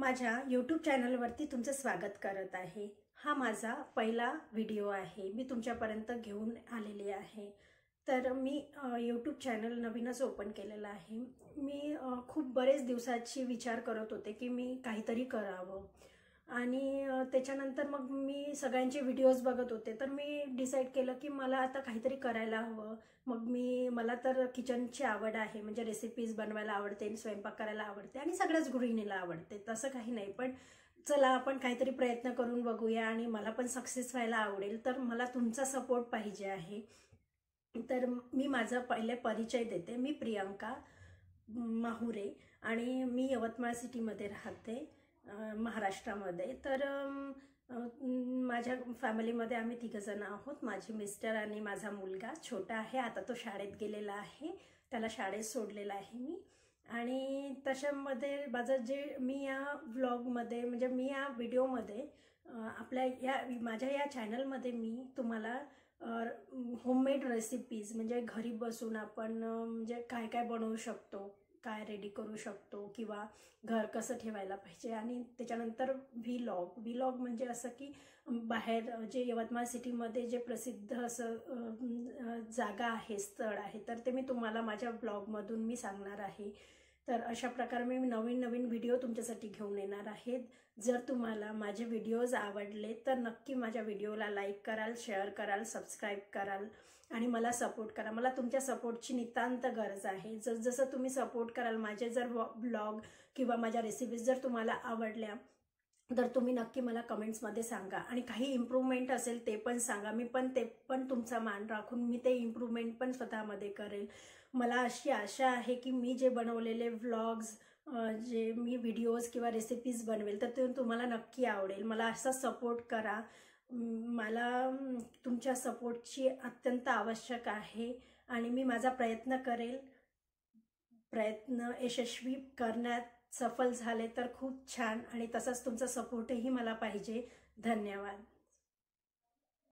माझ्या YouTube चॅनलवरती तुमचं स्वागत करत आहे। हा माझा पहिला व्हिडिओ आहे, मी तुमच्यापर्यंत घेऊन आलेली आहे। तर मी YouTube चॅनल नवीनच ओपन केलेला आहे। मी खूप बरेच दिवसाची विचार करत होते की मी काहीतरी करावं आणि त्याच्यानंतर मग मी सगळ्यांचे व्हिडिओज बघत होते। तर मी डिसाइड केलं की मला आता काहीतरी करायला हवं। मग मला तर किचनची आवड आहे, म्हणजे रेसिपीज बनवायला आवडते, स्वयंपाक करायला आवडते आणि सगळ्याच गृहिणीला आवडते, तसं काही नाही। पण चला आपण काहीतरी प्रयत्न करून बघूया आणि मला पण सक्सेस व्हायला आवडेल। तर मला तुमचा सपोर्ट पाहिजे आहे। तर मी माझा पहिले परिचय देते। मी प्रियंका माहुरे आणि मी यवतमाळ सिटीमध्ये राहते, महाराष्ट्रामध्ये। तर माझ्या फॅमिलीमध्ये आम्ही तिघ जण आहोत। माझे मिस्टर आणि माझा मुलगा छोटा आहे, आता तो शाळेत गेलेला आहे, त्याला शाळेत सोडलेला आहे मी। आणि तशामध्ये मी या व्लॉगमध्ये म्हणजे मी या व्हिडिओमध्ये माझ्या या चॅनलमध्ये मी तुम्हाला होममेड रेसिपीज म्हणजे घरी बसून आपण म्हणजे काय काय बनवू शकतो, काय रेडी करू शकतो किंवा घर कसं ठेवायला पाहिजे। आणि त्याच्यानंतर व्लॉग म्हणजे असं की बाहेर जे यवतमाळ सिटीमध्ये जे प्रसिद्ध असं जागा आहे, स्थळ आहे, तर ते मी तुम्हाला माझ्या ब्लॉगमधून मी सांगणार आहे। तर अशा प्रकारे मी नवीन व्हिडिओ तुमच्यासाठी घेऊन येणार आहे। जर तुम्हाला माझे व्हिडिओज आवडले तर नक्की माझ्या व्हिडिओला लाईक कराल, शेअर कराल, सबस्क्राईब कराल आणि मला सपोर्ट करा। मला तुमच्या सपोर्टची नितांत गरज आहे। जसं तुम्ही सपोर्ट कराल, माझे जर ब्लॉग किंवा माझ्या रेसिपीज जर तुम्हाला आवडल्या तर तुम्ही नक्की मला कमेंट्समध्ये सांगा आणि काही इम्प्रूव्हमेंट असेल ते पण सांगा। मी तुमचा मान राखून मी ते इम्प्रूव्हमेंट पण स्वतःमध्ये करेल। मला अशी आशा आहे की मी जे बनवलेले व्लॉग्स, जे मी व्हिडिओज किंवा रेसिपीज बनवेल तर ते तुम्हाला नक्की आवडेल। मला असा सपोर्ट करा, मला तुमच्या सपोर्टची अत्यंत आवश्यक आहे आणि मी माझा प्रयत्न करेल। प्रयत्न यशस्वी करण्यात सफल झाले तर खूप छान, आणि तसंच तुमचा सपोर्टही मला पाहिजे। धन्यवाद।